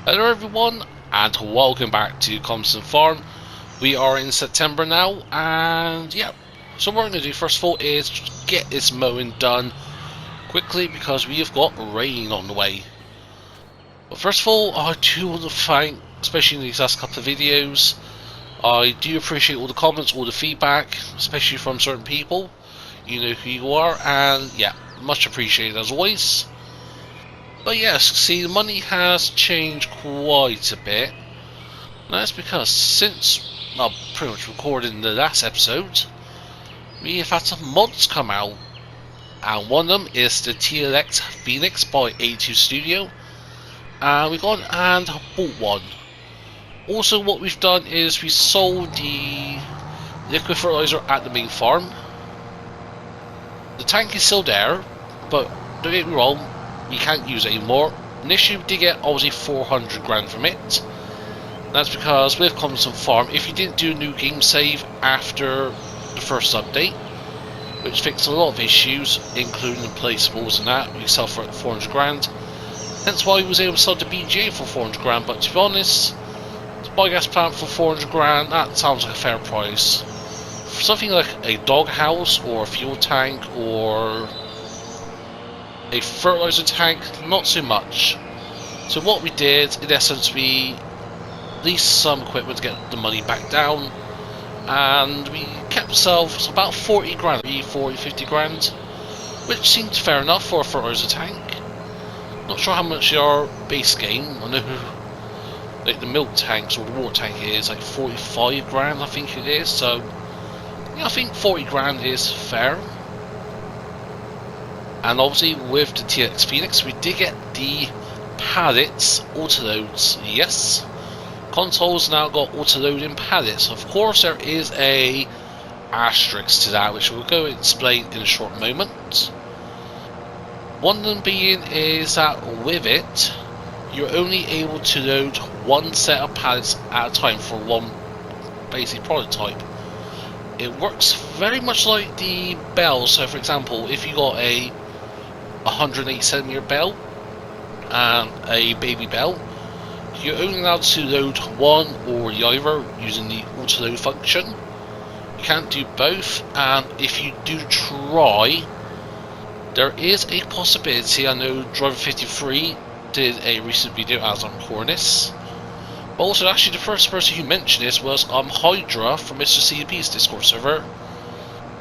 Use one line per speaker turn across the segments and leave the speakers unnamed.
Hello everyone, and welcome back to Calmsden Farm. We are in September now, and yeah, so what we're going to do first of all is get this mowing done quickly because we have got rain on the way. But first of all, I do want to thank, especially in these last couple of videos, I do appreciate all the comments, all the feedback, especially from certain people. You know who you are, and yeah, much appreciated as always. But yes, see, the money has changed quite a bit. And that's because since, well, pretty much recording the last episode, we have had some mods come out. And one of them is the TLX Phoenix by A2 Studio. And we gone and bought one. Also, what we've done is we sold the liquid fertilizer at the main farm. The tank is still there, but don't get me wrong, you can't use it anymore. Initially we did get obviously 400 grand from it. That's because with Calmsden Farm, if you didn't do a new game save after the first update, which fixed a lot of issues, including the placeables and that, we sell for 400 grand. Hence why we was able to sell the BGA for 400 grand, but to be honest, the biogas plant for 400 grand, that sounds like a fair price. For something like a doghouse, or a fuel tank, or a fertilizer tank, not so much. So what we did, in essence, we leased some equipment to get the money back down, and we kept ourselves about 40 grand, 50 grand, which seemed fair enough for a fertilizer tank. Not sure how much our base game, I know like the milk tanks or the water tank is like 45 grand, I think it is, so yeah, I think 40 grand is fair. And obviously with the TLX Phoenix we did get the pallets, autoloads, yes. Consoles now got autoloading pallets. Of course there is a asterisk to that, which we'll go and explain in a short moment. One of them being is that with it, you're only able to load one set of pallets at a time for one basic prototype. It works very much like the bell, so for example, if you got a 108cm bell and a baby bell, you're only allowed to load one or the other using the auto load function. You can't do both, and if you do try, there is a possibility. I know Driver53 did a recent video as I'm recording this. But also, actually, the first person who mentioned this was Hydra from Mr. CDP's Discord server.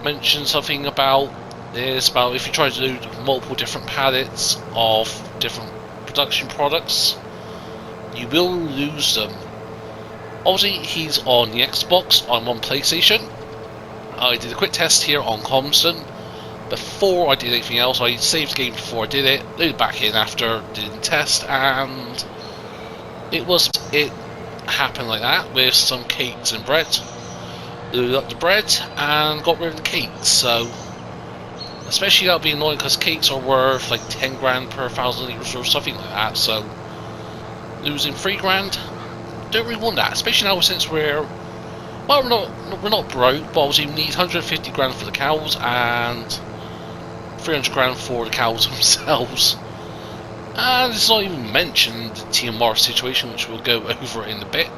Mentioned something about this, about if you try to do multiple different pallets of different production products, you will lose them. Obviously, he's on the Xbox, I'm on PlayStation. I did a quick test here on Calmsden. Before I did anything else, I saved the game before I did it, loaded back in after doing the test, and it happened like that with some cakes and bread. Loaded up the bread and got rid of the cakes, so especially that would be annoying because cakes are worth like 10 grand per 1,000 litres or something like that, so losing 3 grand, don't really want that, especially now since we're not broke, but obviously we need 150 grand for the cows and 300 grand for the cows themselves. And it's not even mentioned the TMR situation, which we'll go over in a bit.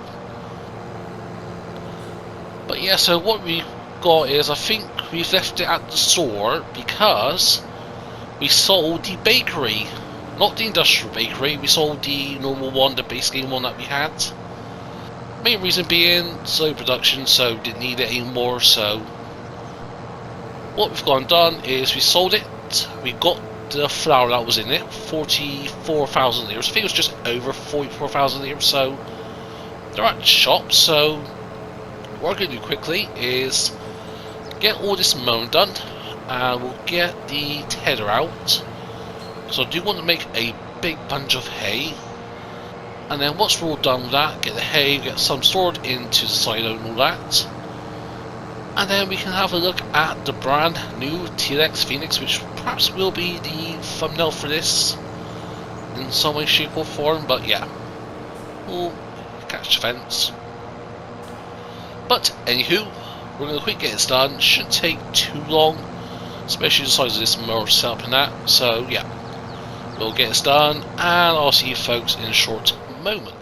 But yeah, so what we got is, I think we've left it at the store because we sold the bakery, not the industrial bakery. We sold the normal one, the base game one that we had. Main reason being slow production, so didn't need it anymore. So what we've gone and done is we sold it. We got the flour that was in it, 44,000 litres. I think it was just over 44,000 litres. So they're at the shop. So what we're going to do quickly is get all this mowing done, and we'll get the tether out. So I do want to make a big bunch of hay, and then once we're all done with that, get the hay, get some stored into the silo and all that, and then we can have a look at the brand new TLX Phoenix, which perhaps will be the thumbnail for this in some way, shape or form. But yeah, we'll catch the fence. But anywho, we're going to quick get this done. Shouldn't take too long, especially the size of this mower setup and that. So yeah, we'll get this done, and I'll see you folks in a short moment.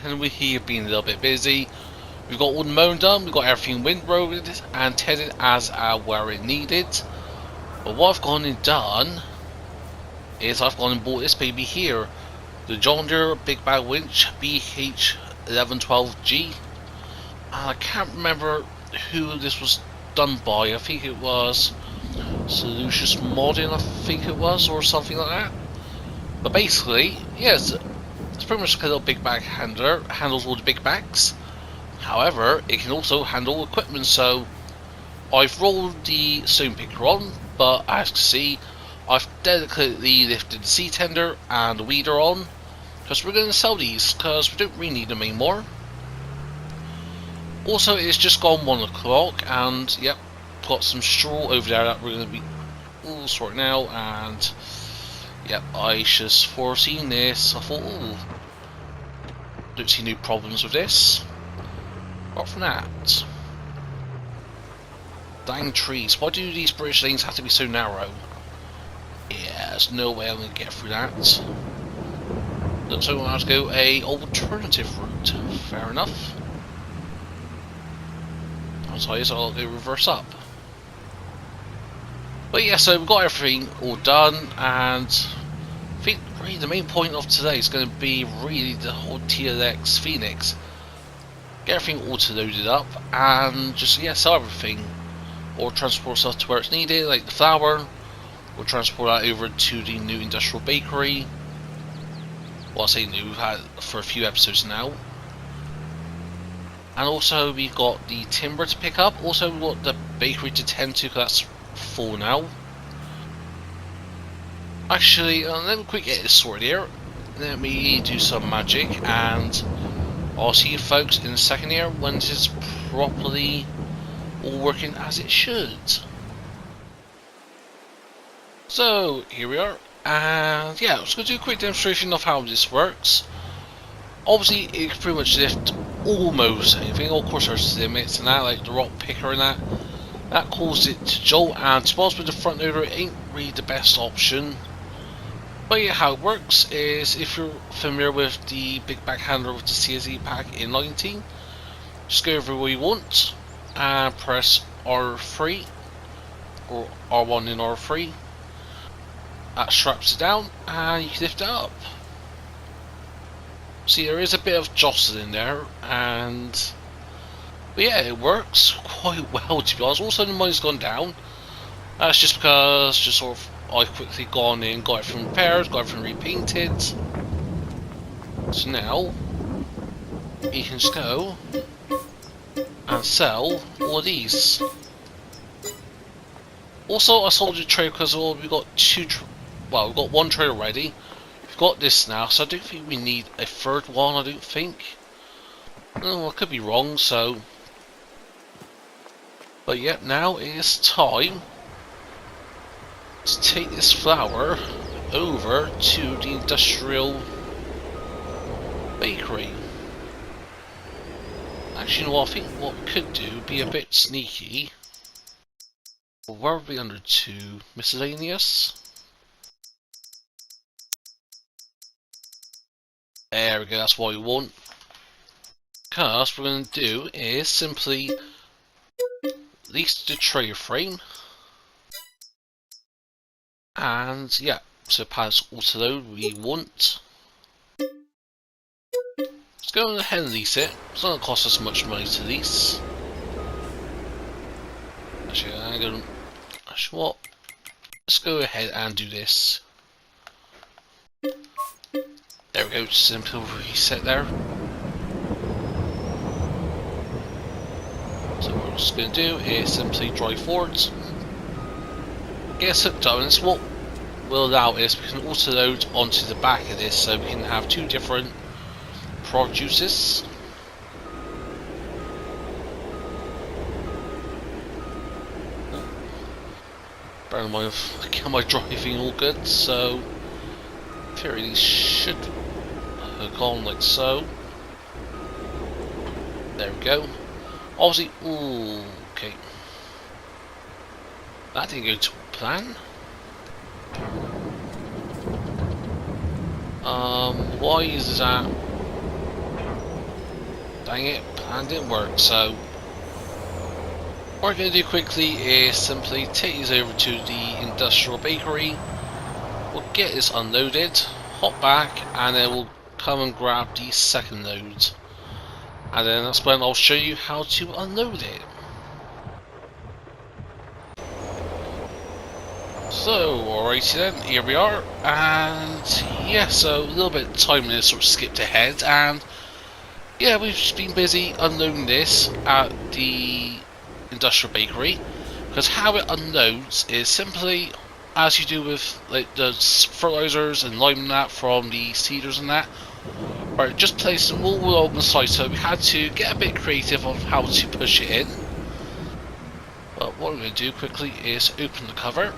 And we've been a little bit busy. We've got all the mowing done, we've got everything windrowed and tedded as where it needed. But what I've gone and done is I've gone and bought this baby here, the John Deere Big Bag Winch BH1112G. I can't remember who this was done by. I think it was Solutions Modding, I think it was, or something like that. But basically, yes, it's pretty much like a little big bag handler, handles all the big bags. However, it can also handle equipment, so I've rolled the stone picker on, but as you can see, I've delicately lifted the seed tender and the weeder on, because we're going to sell these, because we don't really need them anymore. Also, it's just gone 1 o'clock, and yep, got some straw over there that we're going to be all sorting out, and yep, I just foreseen this. I thought, oh, don't see no problems with this. Apart from that, dang trees. Why do these British lanes have to be so narrow? Yeah, there's no way I'm going to get through that. Looks like I'm going to have to go a alternative route. Fair enough. So I'll go reverse up. But yeah, so we've got everything all done, and I think really the main point of today is going to be really the whole TLX Phoenix. Get everything auto-loaded up and just, yeah, sell everything. Or transport stuff to where it's needed, like the flour. We'll transport that over to the new industrial bakery. Well, I say new, we've had it for a few episodes now. And also we've got the timber to pick up. Also we've got the bakery to tend to, because that's full now. Actually, let me quick get this sorted here. Let me do some magic, and I'll see you folks in a second here when this is properly all working as it should. So here we are, and yeah, I was going to do a quick demonstration of how this works. Obviously, it can pretty much lift almost anything. Of course, there's limits and that, like the rock picker and that. That caused it to jolt, and to be honest with the front loader, it ain't really the best option. But yeah, how it works is, if you're familiar with the big back handler with the CSE pack in 19, just go everywhere you want and press R3 or R1 in R3. That straps it down and you can lift it up. See, there is a bit of jostling there, but yeah, it works quite well, to be honest. Also, the money's gone down. That's just because I've quickly gone in, got everything repaired, got everything repainted. So now you can just go and sell all these. Also, I sold the trailer because we've got we've got one trailer already. We've got this now, so I don't think we need a third one. I don't think. Oh, I could be wrong. But yeah, now it is time to take this flour over to the industrial bakery. Actually, you know what? I think what we could do would be a bit sneaky. Where are we under to? Miscellaneous? There we go, that's what we want. Because what we're going to do is simply lease the tray frame. And yeah, so palace auto load we want. Let's go ahead and lease it. It's not going to cost us much money to lease. Actually, what? Let's go ahead and do this. There we go, simple reset there. So what we're just going to do is simply drive forwards. Get us hooked up, and this what will allow is we can auto load onto the back of this, so we can have two different produces. Bear in mind, I get my driving all good, so theory these should hook on like so. There we go. Obviously, ooh, okay. That didn't go to plan. Why is that? Dang it, plan didn't work, so what we're going to do quickly is simply take these over to the industrial bakery. We'll get this unloaded, hop back, and then we'll come and grab the second load. And then that's when I'll show you how to unload it. So, alrighty then, here we are, and yeah, so a little bit of time in this sort of skipped ahead, and yeah, we've just been busy unloading this at the industrial bakery, because how it unloads is simply as you do with like the fertilizers and lime and that from the seeders and that, right, just place them all along the side, so we had to get a bit creative on how to push it in. But what we're going to do quickly is open the cover,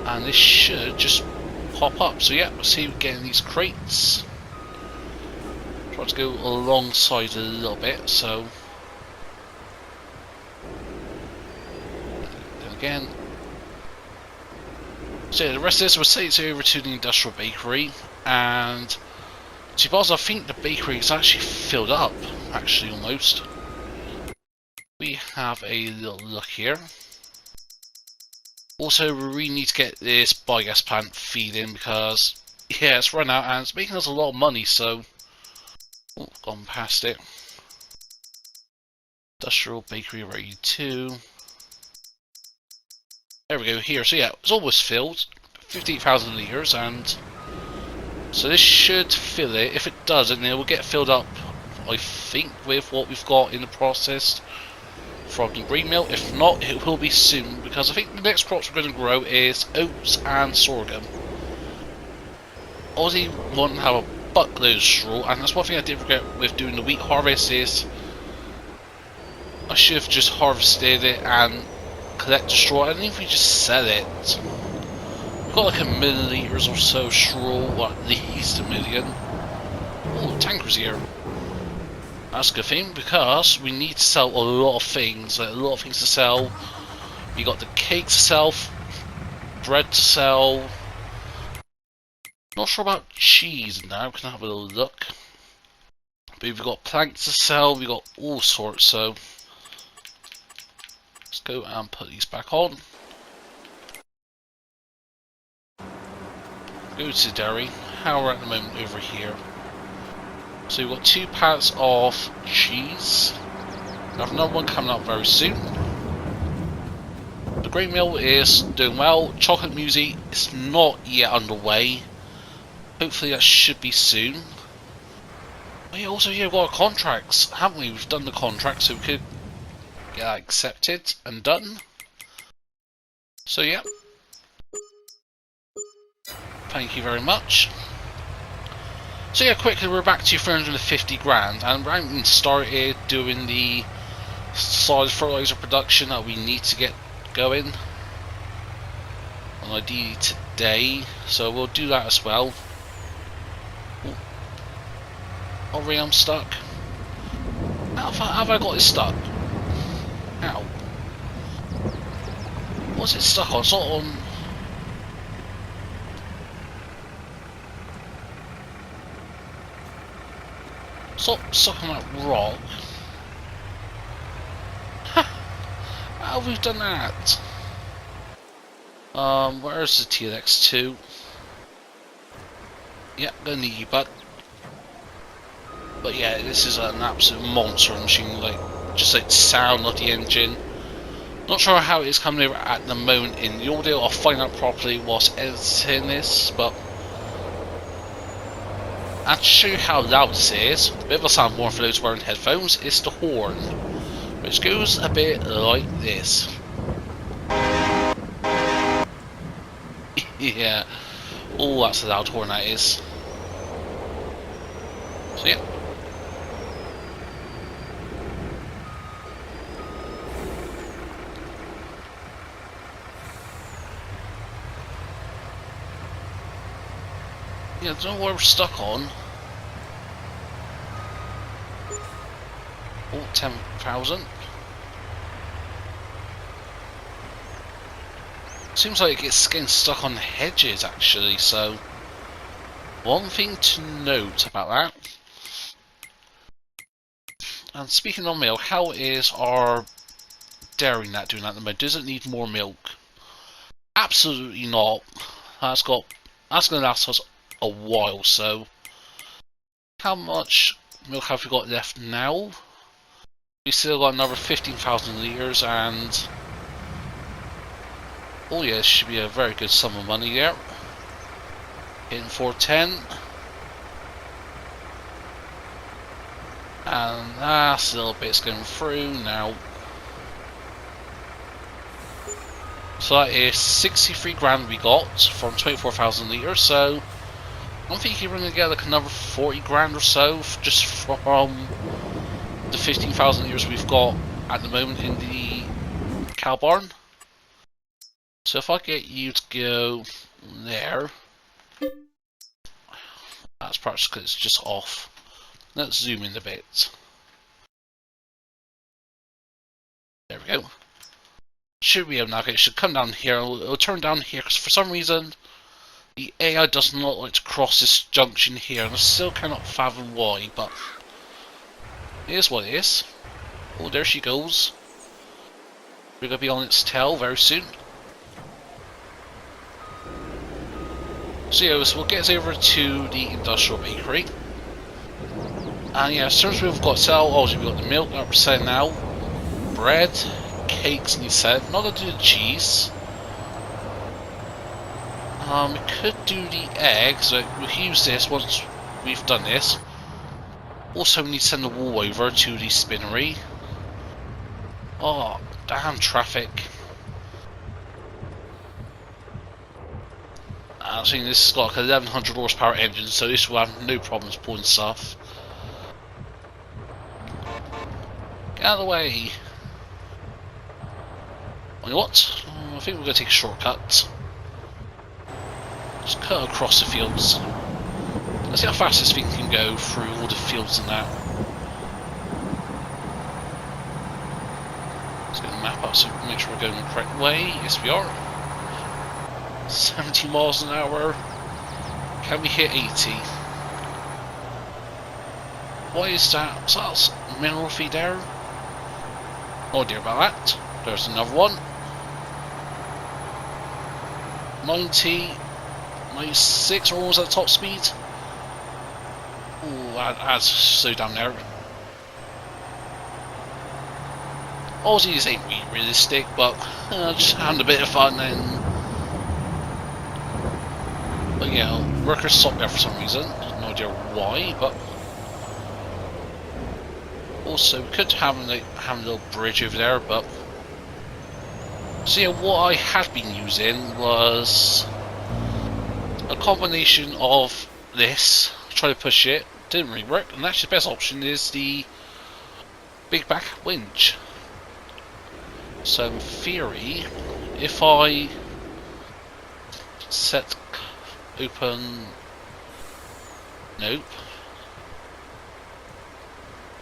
and this should just pop up. So yeah, see we're getting these crates. Try to go alongside a little bit, so then again. So yeah, the rest of this we'll take it over to the industrial bakery, and to be honest, I think the bakery is actually filled up, actually almost. We have a little look here. Also, we really need to get this biogas plant feeding because, yeah, it's run out and it's making us a lot of money, so... Oh, gone past it. Industrial bakery ready 2. There we go, here. So yeah, it's almost filled. 58,000 litres, and... so this should fill it. If it doesn't, it will get filled up, I think, with what we've got in the process from the grain mill. If not, it will be soon, because I think the next crops we're going to grow is oats and sorghum. Obviously, we want to have a buttload of straw, and that's one thing I did forget with doing the wheat harvest is I should have just harvested it and collect the straw, and if we just sell it, we've got like 1 million litres or so of straw, or at least 1 million. Oh, tankers here. That's a good thing, because we need to sell a lot of things. Like, a lot of things to sell. We got the cake to sell, bread to sell, Not sure about cheese now, can I have a little look? But we've got planks to sell, we've got all sorts, so let's go and put these back on. Go to dairy. How we're at the moment over here. So we've got 2 pallets of cheese. We have another one coming up very soon. The grain mill is doing well. Chocolate muesli is not yet underway. Hopefully that should be soon. We also have got contracts, haven't we? We've done the contract, so we could get that accepted and done. So yeah. Thank you very much. So yeah, quickly we're back to 350 grand, and we haven't started doing the solid fertilizer production that we need to get going on ideally today, so we'll do that as well. Already I'm stuck. How have I got it stuck? How? What's it stuck on? It's not on. Stop stuck on that rock. How have we done that? Where's the TLX2? Yep, gonna need you, bud. But yeah, this is an absolute monster machine, like, just like sound of the engine. Not sure how it is coming over at the moment in the audio. I'll find out properly whilst editing this, but I'll show you how loud this is. A bit of a sound warning for those wearing headphones. It's the horn, which goes a bit like this. Yeah. Oh, that's a loud horn that is. So yeah. Yeah, I don't know where we're stuck on. Oh, 10,000. Seems like it's getting stuck on hedges actually, so one thing to note about that. And speaking of milk, how is our dairy nut doing at the moment? Does it need more milk? Absolutely not. That's going to last us a while, so how much milk have we got left now? We still got another 15,000 litres, and oh yeah, it should be a very good sum of money there. Hitting 410. And last little bit's going through now. So that is 63 grand we got from 24,000 litres, so I'm thinking we're going to get like another 40 grand or so just from the 15,000 litres we've got at the moment in the cow barn. So if I get you to go there, that's perhaps because it's just off. Let's zoom in a bit. There we go. Should be able now. It should come down here. It'll turn down here because for some reason the AI does not like to cross this junction here, and I still cannot fathom why. But it is what it is. Oh, there she goes. We're gonna be on its tail very soon. So yeah, so we'll get us over to the industrial bakery. And yeah, as soon as we've got sell, obviously we've got the milk that we're selling now, bread, cakes, and he said, not to do the cheese. We could do the eggs, so we'll use this once we've done this. Also, we need to send the wool over to the spinnery. Oh, damn traffic. I think this has got like 1100 horsepower engine, so this will have no problems pulling stuff. Get out of the way. You know what? I think we're going to take a shortcut. Just cut across the fields. Let's see how fast this thing can go through all the fields and that. Let's get the map up so we can make sure we're going the correct way. Yes, we are. 70 miles an hour. Can we hit 80? What is that? Is that mineral feed there? Oh dear about that. There's another one. 90, 96, or was that top speed? Ooh, that's so down there. Obviously this ain't really realistic, but just having a bit of fun. But yeah, workers stopped there for some reason. No idea why, but also we could have a little bridge over there, but so yeah, what I had been using was a combination of this, try to push it, didn't really work, and actually the best option is the big back winch. So in theory, if I set open, nope,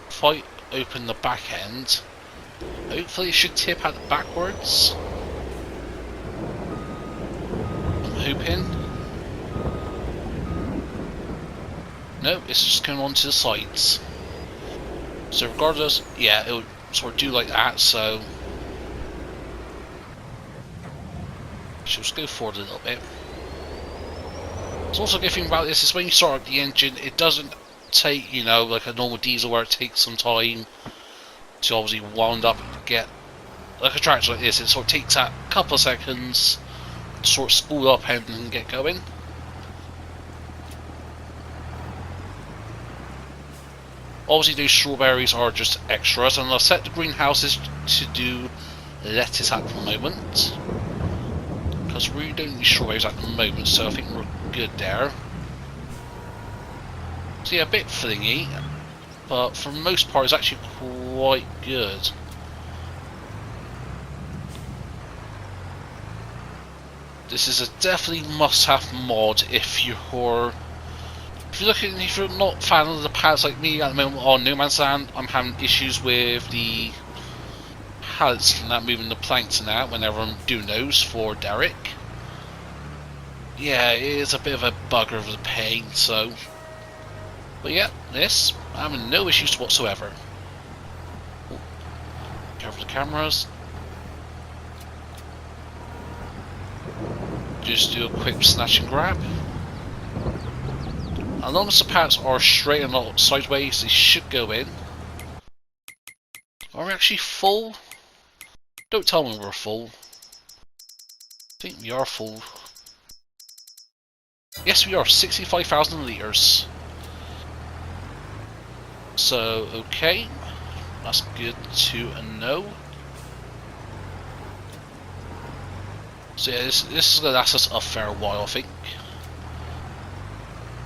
if I open the back end, hopefully it should tip out backwards. I'm hoping. No, it's just going on to the sides. So regardless, yeah, it would sort of do like that, so she'll just go forward a little bit. It's also a good thing about this is when you start up the engine, it doesn't take, you know, like a normal diesel where it takes some time to obviously wound up and get, like a tractor like this, it sort of takes a couple of seconds to sort of spool up and get going. Obviously those strawberries are just extras, and I've set the greenhouses to do lettuce at the moment, because we really don't need strawberries at the moment, so I think we're good there. So yeah, a bit flingy, but for the most part it's actually quite good. This is a definitely must-have mod if you're not a fan of the pads like me at the moment on No Man's Land. I'm having issues with the pallets and that, moving the planks and that whenever I'm doing those for Derek. Yeah, it is a bit of a bugger of a pain, so. But yeah, this, I'm having no issues whatsoever. Oh, cover the cameras. Just do a quick snatch and grab. As long as the pads are straight and not sideways, they should go in. Are we actually full? Don't tell me we're full. I think we are full. Yes, we are, 65,000 litres. So, okay. That's good to know. So yeah, this is going to last us a fair while, I think.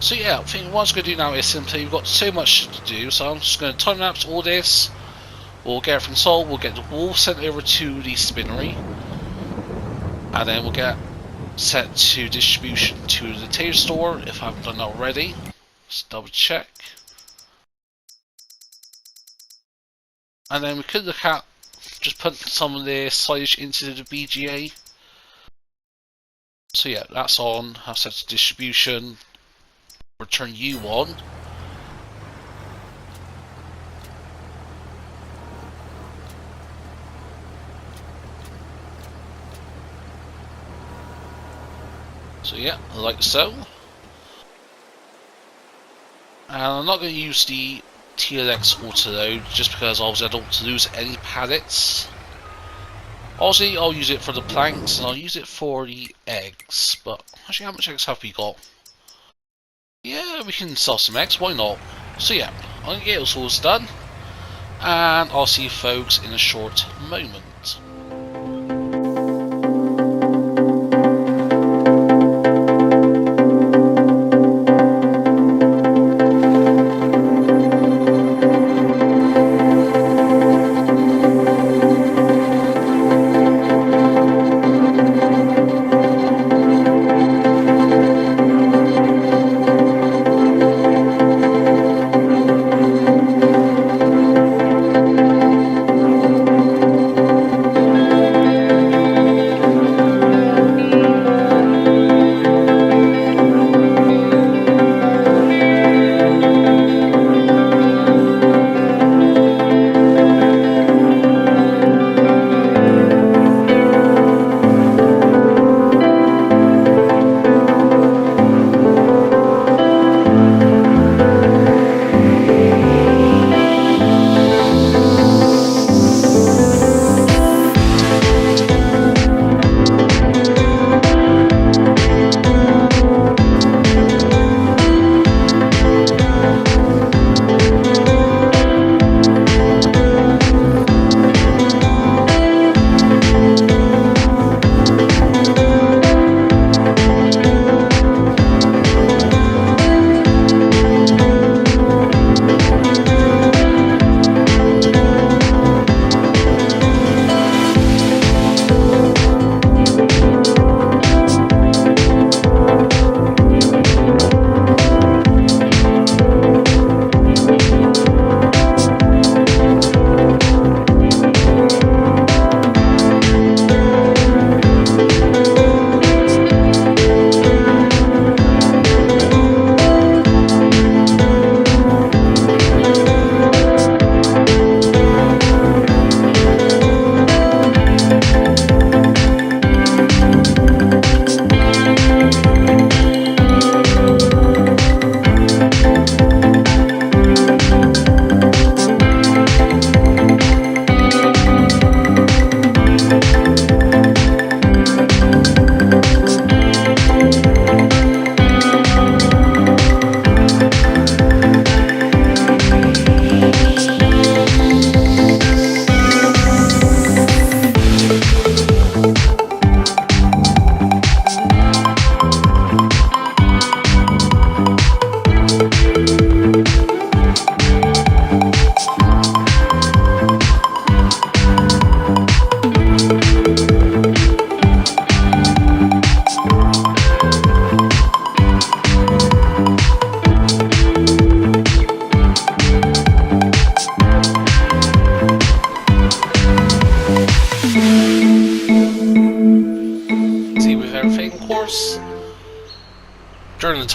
So yeah, I think what I'm going to do now is simply, we've got so much to do, so I'm just going to time lapse all this. We'll get everything sold, we'll get the wool sent over to the spinnery, and then we'll get set to distribution to the tailor store if I haven't done that already. Just double check. And then we could look at just putting some of the silage into the BGA. So yeah, that's on. I've set to distribution. Return you on. So yeah, like so. And I'm not going to use the TLX auto-load just because obviously I don't want to lose any pallets. Obviously I'll use it for the planks and I'll use it for the eggs, but actually how much eggs have we got? Yeah, we can sell some eggs, why not? So yeah, I'm going to get this all done, and I'll see you folks in a short moment.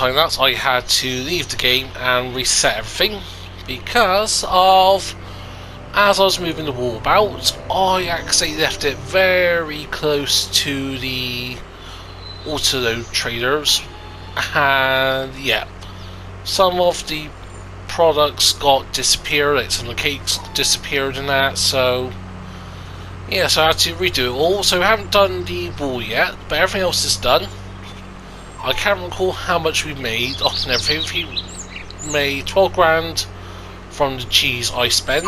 time lapse, I had to leave the game and reset everything because of, as I was moving the wall about, I accidentally left it very close to the auto traders, and yeah, some of the products got disappeared, like some of the cakes disappeared and that, so yeah, so I had to redo it all. So I haven't done the wall yet, but everything else is done. I can't recall how much we made off and everything. We made 12 grand from the cheese I spent.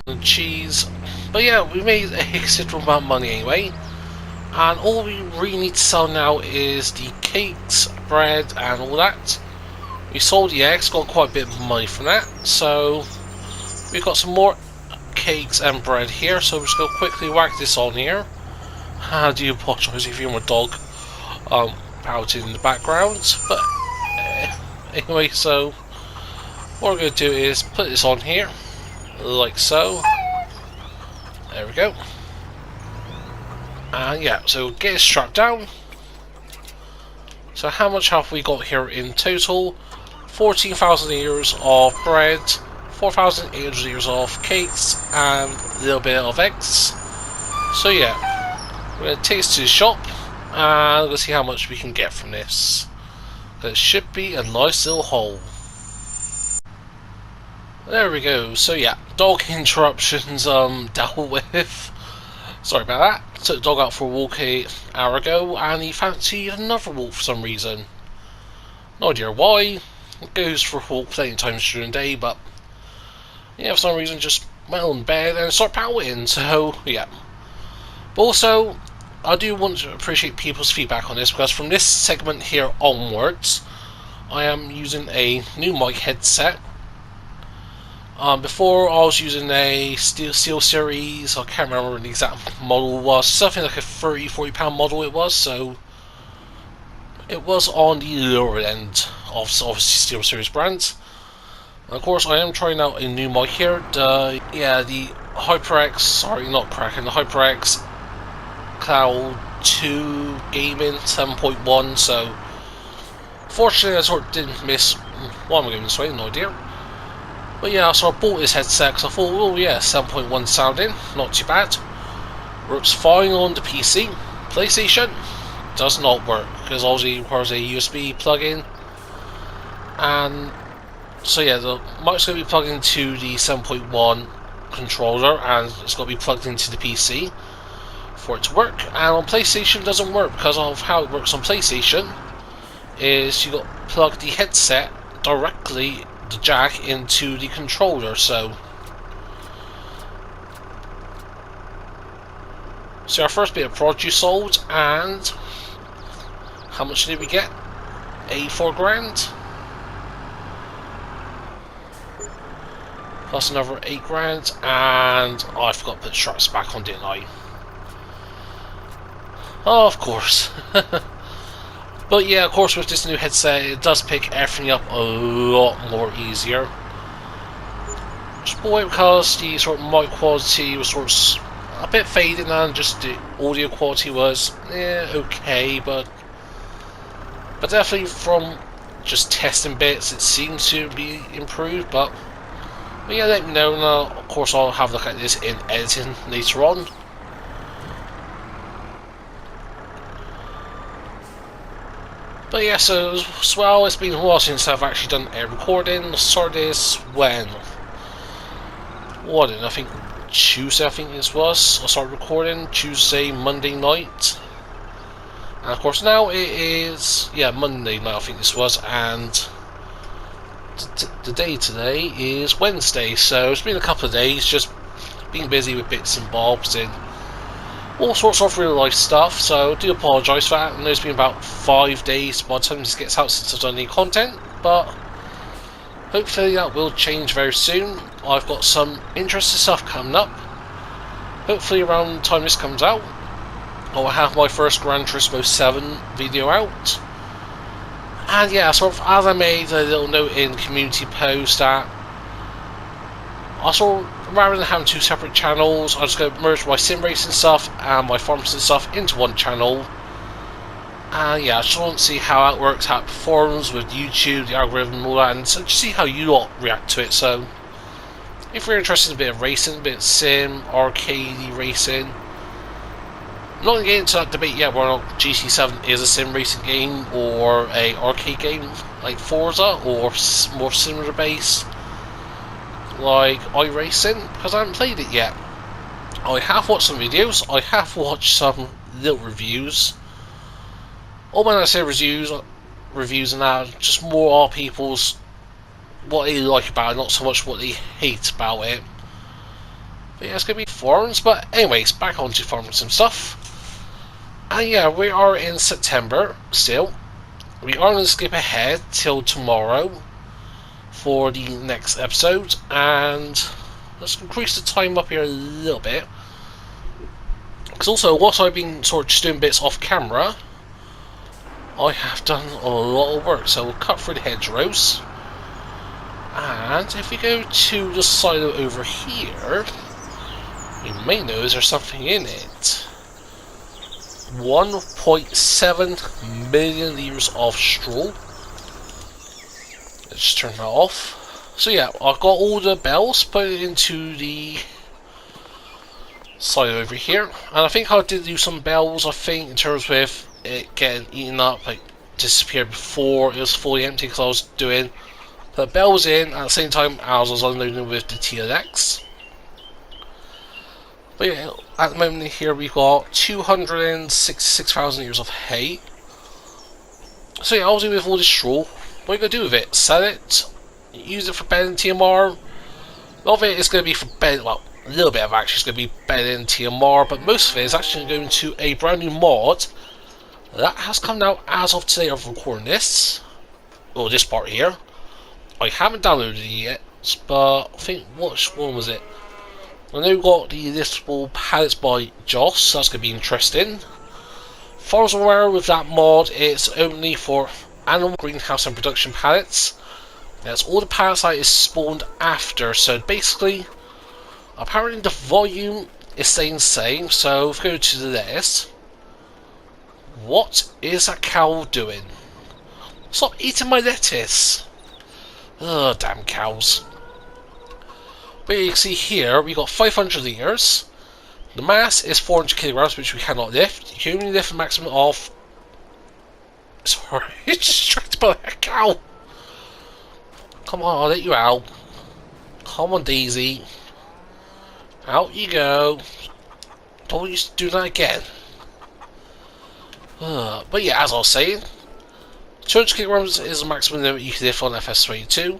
The cheese, but yeah, we made a considerable amount of money anyway. And all we really need to sell now is the cakes, bread, and all that. We sold the eggs, got quite a bit of money from that. So we've got some more cakes and bread here. So we're just going to quickly whack this on here. I do apologise if you hear my dog out in the background. But anyway, so what we're going to do is put this on here, like so. There we go. And yeah, so get it strapped down. So how much have we got here in total? 14,000 ears of bread, 4,800 ears of cakes, and a little bit of eggs. So yeah, we're going to take this to the shop and we'll see how much we can get from this. It should be a nice little haul. There we go. So yeah, dog interruptions dealt with. Sorry about that. Took the dog out for a walk an hour ago and he fancied another walk for some reason. No idea why. It goes for a walk plenty of times during the day, but yeah, for some reason just went on bed and started pouting, so yeah. But also, I do want to appreciate people's feedback on this, because from this segment here onwards, I am using a new mic headset. Before I was using a Steel Series, I can't remember what the exact model was, something like a £30–40 model it was, so it was on the lower end of obviously Steel Series brands. And of course I am trying out a new mic here, the HyperX, sorry not Kraken, the HyperX Cloud 2 Gaming 7.1, so fortunately I sort of didn't miss one of them this way, no idea. But yeah, so I bought this headset because I thought, oh yeah, 7.1 sounding, not too bad. Works fine on the PC. PlayStation does not work because obviously it requires a USB plug-in. And so yeah, the mic's going to be plugged into the 7.1 controller and it's going to be plugged into the PC for it to work. And on PlayStation it doesn't work because of how it works on PlayStation is you got to plug the headset directly, the jack, into the controller. So our first bit of produce sold, and how much did we get? 84 grand plus another 8 grand, and oh, I forgot to put the straps back on, didn't I? Oh, of course. But yeah, of course with this new headset it does pick everything up a lot more easier. Just because the sort of mic quality was sort of a bit fading and just the audio quality was okay, but definitely from just testing bits it seems to be improved. But yeah, let me know, and of course I'll have a look at this in editing later on. But yeah, so as well, it's been a while since I've actually done a recording. I started this when? What, I think Tuesday, I think this was. I started recording Tuesday, Monday night. And of course now it is, yeah, Monday night I think this was, and the day today is Wednesday. So it's been a couple of days, just being busy with bits and bobs and all sorts of real life stuff, so I do apologise for that. And there's been about 5 days by the time this gets out since I've done any content, but hopefully that will change very soon. I've got some interesting stuff coming up. Hopefully around the time this comes out I'll have my first Gran Turismo 7 video out. And yeah, sort of as I made a little note in the community post that I saw, rather than having 2 separate channels, I'm just going to merge my sim racing stuff and my farm sim stuff into one channel. And yeah, I just want to see how it works, how it performs with YouTube, the algorithm and all that, and so just see how you lot react to it. So if you're interested in a bit of racing, a bit of sim, arcadey racing, I'm not going to get into that debate yet whether or not GT7 is a sim racing game or a arcade game like Forza, or more similar based like iRacing, because I haven't played it yet. I have watched some videos, I have watched some little reviews. All when I say reviews and that, just more are people's what they like about it, not so much what they hate about it. But yeah, it's going to be forums. But anyways, back onto forums and stuff. And yeah, we are in September still. We are going to skip ahead till tomorrow for the next episode, and let's increase the time up here a little bit. Because also, what I've been sort of just doing bits off camera, I have done a lot of work. So we'll cut through the hedgerows, and if we go to the silo over here, you may notice there's something in it. 1.7 million litres of straw. Let's just turn that off. So yeah, I've got all the bells put into the side over here, and I think I did do some bells, I think, in terms with it getting eaten up, like disappeared before it was fully empty, because I was doing the bells in at the same time as I was unloading with the TLX. But yeah, at the moment here we've got 266,000 litres of hay. So yeah, obviously with all this straw, what are you going to do with it? Sell it? Use it for bedding TMR? A lot of it is going to be for bed. Well, a little bit of actually is going to be bedding TMR, but most of it is actually going to a brand new mod that has come out as of today of recording this. Well, this part here. I haven't downloaded it yet, but I think, which one was it? I know we've got the listable pallets by Joss, so that's going to be interesting. As far as I'm aware with that mod, it's only for animal greenhouse and production pallets. That's all the pallets that is spawned after, so basically, apparently the volume is staying the same, so if we go to the list, what is that cow doing? Stop eating my lettuce! Ugh, damn cows. But you can see here, we got 500 litres. The mass is 400 kilograms, which we cannot lift. You can only lift a maximum of... Sorry, it's distracted by a cow. Come on, I'll let you out. Come on, Daisy. Out you go. Don't you do that again. But yeah, as I was saying, 200 kilograms is the maximum limit you can lift on FS22.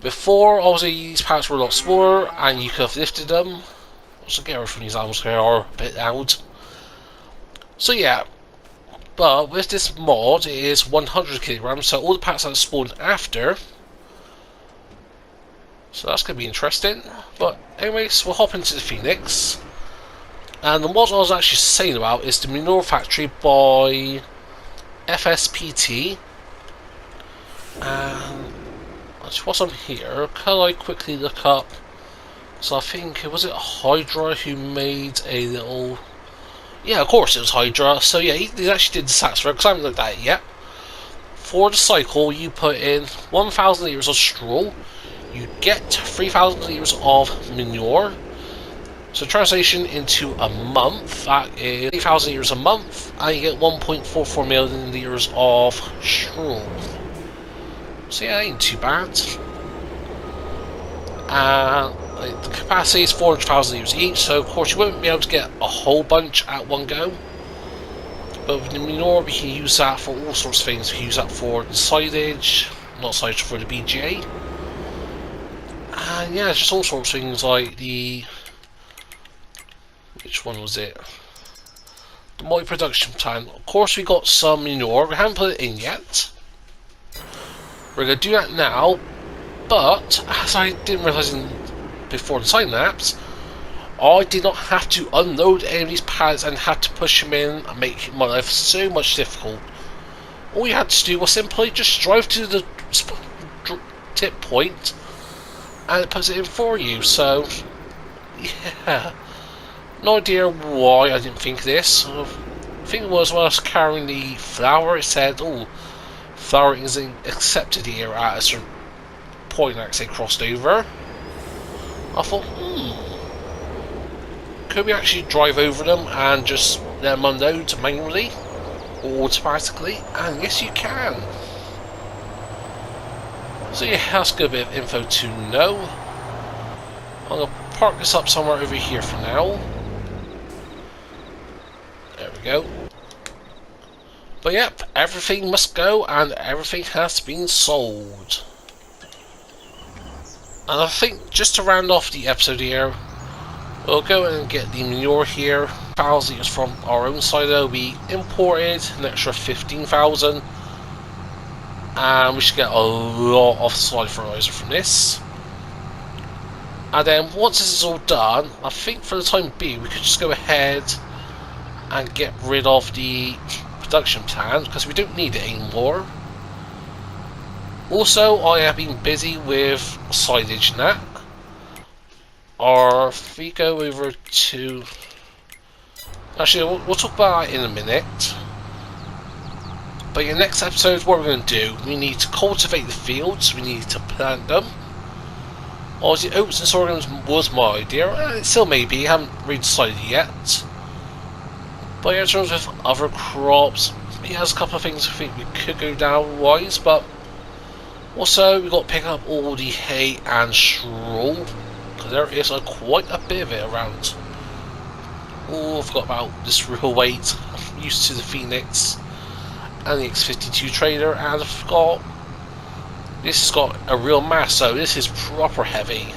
Before, obviously, these pallets were a lot smaller, and you could have lifted them. Also, get away from these animals, they are a bit loud. So yeah, but with this mod, it is 100 kilograms, so all the pallets that spawned after. So that's going to be interesting. But anyways, we'll hop into the Phoenix. And the mod I was actually saying about is the Manure Factory by FSPT. And what's on here? Can I quickly look up? So I think, was it Hydra who made a little... Yeah, of course it was Hydra. So yeah, he actually did the stats for it, because I haven't looked at it yet. For the cycle, you put in 1,000 litres of straw. You get 3,000 litres of manure. So translation into a month, that is 3,000 litres a month, and you get 1.44 million litres of straw. So yeah, that ain't too bad. The capacity is 400,000 litres each, so of course you won't be able to get a whole bunch at one go. But with the manure, we can use that for all sorts of things. We can use that for the silage, not silage, for the BGA. And yeah, it's just all sorts of things like the... Which one was it? The multi-production plan. Of course we got some manure, we haven't put it in yet. We're going to do that now, but as I didn't realise before the time lapse, I did not have to unload any of these pallets and had to push them in and make my life so much difficult. All you had to do was simply just drive to the tip point and it puts it in for you. So yeah, no idea why I didn't think of this. think it was when I was carrying the flour, it said, oh, flour isn't accepted here at a certain point, like say crossed over. I thought, could we actually drive over them and just let them unload manually or automatically? And yes, you can. So yeah, that's a good bit of info to know. I'm going to park this up somewhere over here for now. There we go. But yep, everything must go and everything has been sold. And I think just to round off the episode here, we'll go and get the manure here. 1,000 litres from our own side though. We imported an extra 15,000. And we should get a lot of solid fertiliser from this. And then once this is all done, I think for the time being we could just go ahead and get rid of the production plant because we don't need it anymore. Also, I have been busy with silage and that. Or if we go over to... Actually, we'll talk about that in a minute. But in the next episode, what we're going to do, we need to cultivate the fields, we need to plant them. Obviously, oats and sorghum was my idea, and it still may be, I haven't really decided yet. But yeah, in terms of other crops, yeah, there's a couple of things I think we could go down wise, but also we've got to pick up all the hay and straw, because there is quite a bit of it around. Oh, I forgot about this real weight. I'm used to the Phoenix and the X52 trailer, and I forgot this has got a real mass, so this is proper heavy.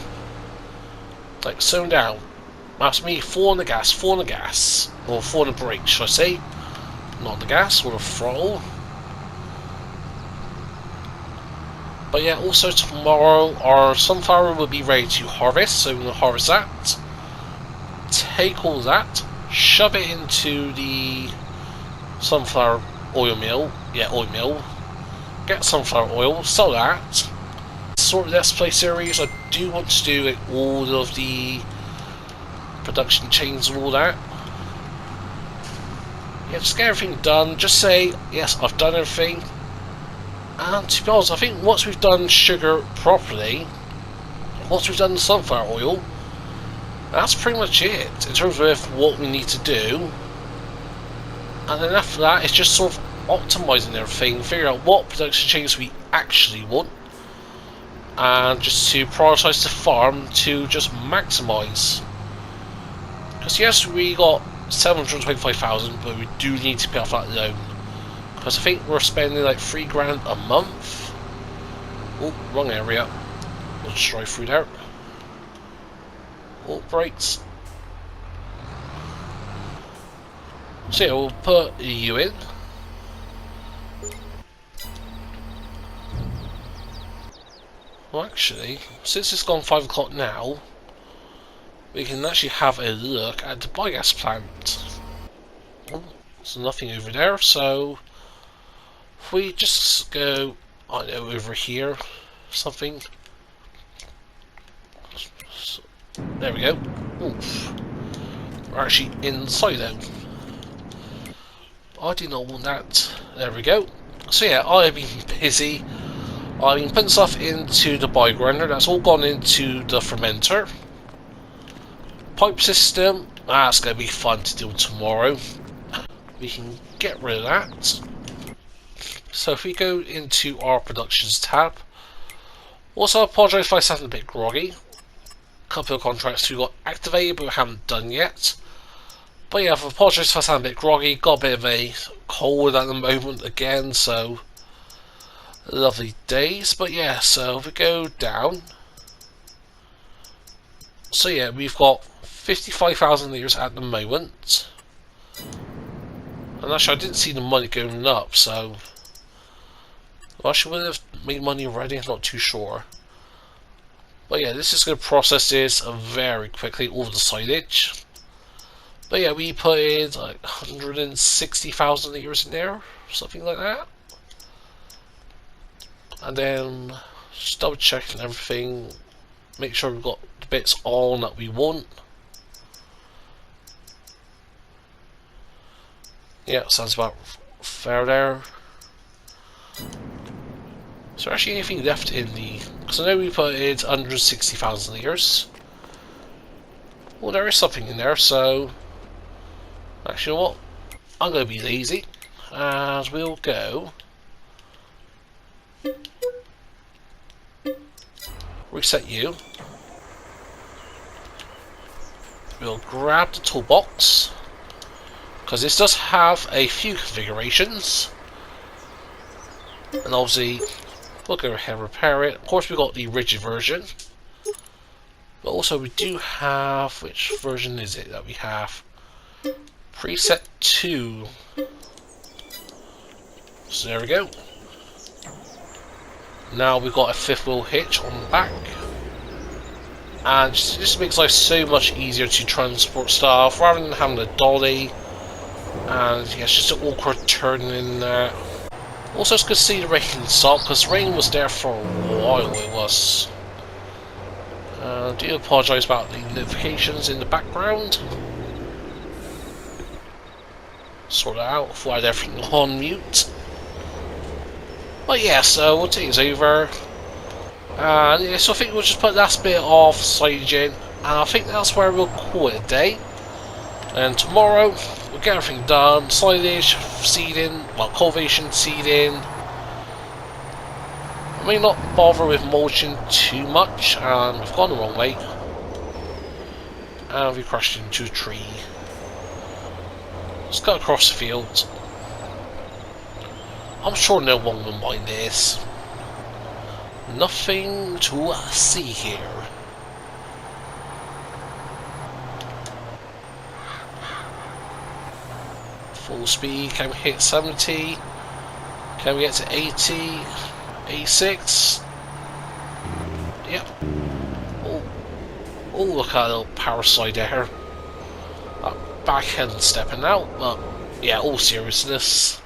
Like, slow down. That's me, 4 on the gas, 4 on the gas. Or 4 on the brake, should I say. Not on the gas, or the throttle. But yeah, also tomorrow our sunflower will be ready to harvest, so we're going to harvest that. Take all that, shove it into the sunflower oil mill. Yeah, oil mill. Get sunflower oil, sell that. Sort of Let's Play series, I do want to do like, all of the production chains and all that. Yeah, just get everything done. Just say, yes, I've done everything. And to be honest, I think once we've done sugar properly, once we've done the sunflower oil, that's pretty much it in terms of what we need to do. And then after that, it's just sort of optimizing everything, figure out what production chains we actually want, and just to prioritize the farm to just maximize. Because yes, we got 725,000, but we do need to pay off that loan. Because I think we're spending like £3 a month. Oh, wrong area. We'll just drive through there. Oh, brakes. So yeah, we'll put you in. Well, actually, since it's gone 5 o'clock now, we can actually have a look at the biogas plant. Oh, there's nothing over there, so if we just go, I know, over here, something. So, there we go. Oof. We're actually inside them. I did not want that. There we go. So yeah, I've been busy. I've been putting stuff into the biogrinder. That's all gone into the fermenter. Pipe system. That's going to be fun to do tomorrow. We can get rid of that. So if we go into our productions tab. Also, I apologise if I sound a bit groggy. A couple of contracts we got activated but we haven't done yet. But yeah, I apologise if I sound a bit groggy. Got a bit of a cold at the moment again, so lovely days. But yeah, so if we go down, so yeah, we've got 55,000 litres at the moment, and actually I didn't see the money going up, so well, I should have made money already, I'm not too sure. But yeah, this is going to process this very quickly, all the silage. But yeah, we put in like 160,000 litres in there, something like that. And then just double checking everything, make sure we've got the bits on that we want. Yeah, sounds about fair there. Is there actually anything left in the... Because I know we put it under 60,000 litres. Well, there is something in there, so... Actually, you know what? I'm going to be lazy. And we'll go... Reset you. We'll grab the toolbox. Because this does have a few configurations. And obviously, we'll go ahead and repair it. Of course, we've got the rigid version. But also, we do have... Which version is it that we have? Preset 2. So there we go. Now we've got a 5th wheel hitch on the back. And just makes life so much easier to transport stuff rather than having a dolly. And yeah, it's just an awkward turn in there. Also, it's good to see the rain stop because rain was there for a while. It was. I do apologise about the notifications in the background. Sort that out before I had everything on mute. But yeah, so we'll take this over. And yeah, so I think we'll just put that bit of silage in. And I think that's where we'll call it a day. And tomorrow, we'll get everything done. Silage, seeding, well, cultivation, seeding. I may not bother with mulching too much. And we've gone the wrong way. And we crashed into a tree. Let's go across the field. I'm sure no one will mind this. Nothing to see here. Full speed, can we hit 70? Can we get to 80? 86? Yep. Oh, look at that little power slide there. Backhand stepping out, but yeah, all seriousness.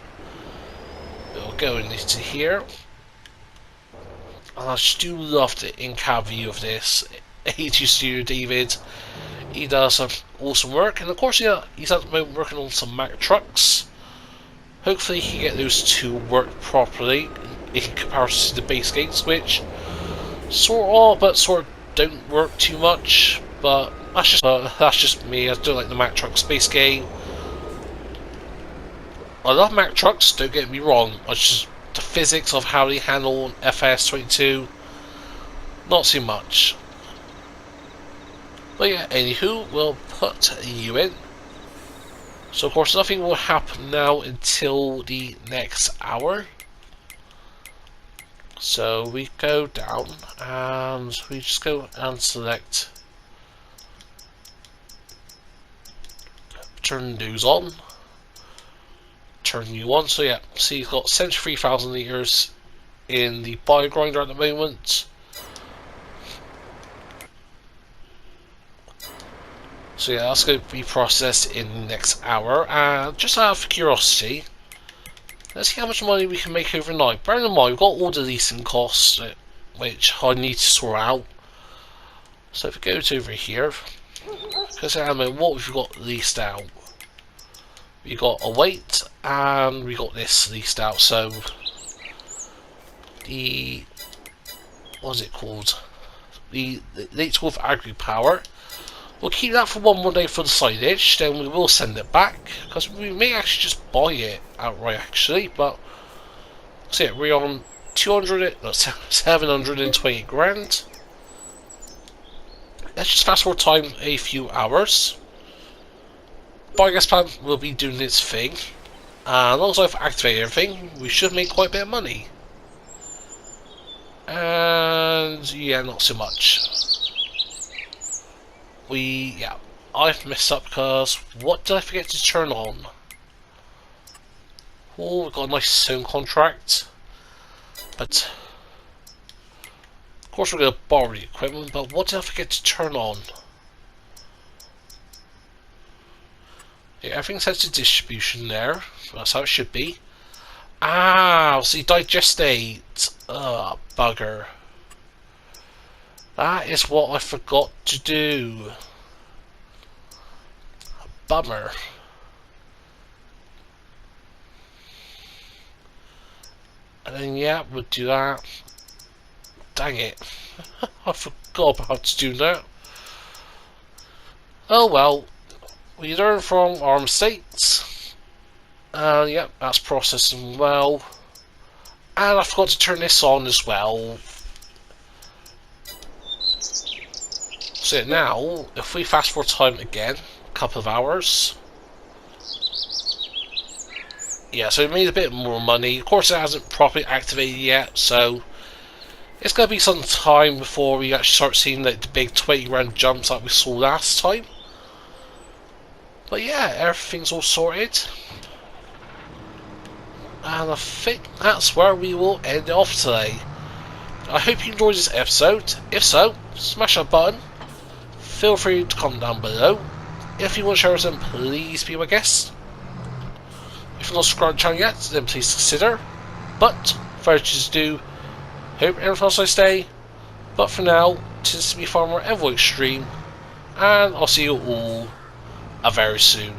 We'll go into here. And I just do love the in-cab view of this. AT Studio David. He does some awesome work, and of course, yeah, he's at the moment working on some Mack trucks. Hopefully, he can get those to work properly in comparison to the base gates, which sort of, but sort of don't work too much. But that's just me. I don't like the Mack trucks base gate. I love Mack trucks. Don't get me wrong. I just the physics of how they handle FS22, not so much. But yeah, anywho, we'll put you in. So of course nothing will happen now until the next hour. So we go down and we just go and select turn those on. Turn you on. So yeah, see you've got 73,000 litres in the bio grinder at the moment. So yeah, that's going to be processed in the next hour. And just out of curiosity, let's see how much money we can make overnight. Bearing in mind, we've got all the leasing costs, which I need to sort out. So if we go to over here, because what we've got leased out. We got a weight, and we got this leased out. So the what's it called? The Late with Agri Power. We'll keep that for one more day for the silage. Then we will send it back because we may actually just buy it outright. Actually, but so yeah, we're on 728 grand. Let's just fast forward time a few hours. Biogas plant will be doing its thing, and as long as I've activated everything, we should make quite a bit of money. And yeah, not so much. I've messed up because what did I forget to turn on? Oh, we've got a nice zone contract, but of course we're going to borrow the equipment. But what did I forget to turn on? Yeah, everything's set to distribution there. That's how it should be. Ah, see, digestate. Bugger. That is what I forgot to do. Bummer. And then yeah, we'll do that. Dang it. I forgot about to do that. Oh well, we learn from our mistakes. Yep, that's processing well. And I forgot to turn this on as well. So now, if we fast forward time again, a couple of hours. Yeah, so we made a bit more money. Of course, it hasn't properly activated yet, so it's going to be some time before we actually start seeing like, the big 20 grand jumps like we saw last time. But yeah, everything's all sorted. And I think that's where we will end it off today. I hope you enjoyed this episode. If so, smash that button. Feel free to comment down below. If you want to share with them, please be my guest. If you're not subscribed to the channel yet, then please consider. But, without to do, hope everyone else nice day. But for now, this is me, Farmer EnvoyXtreme, and I'll see you all very soon.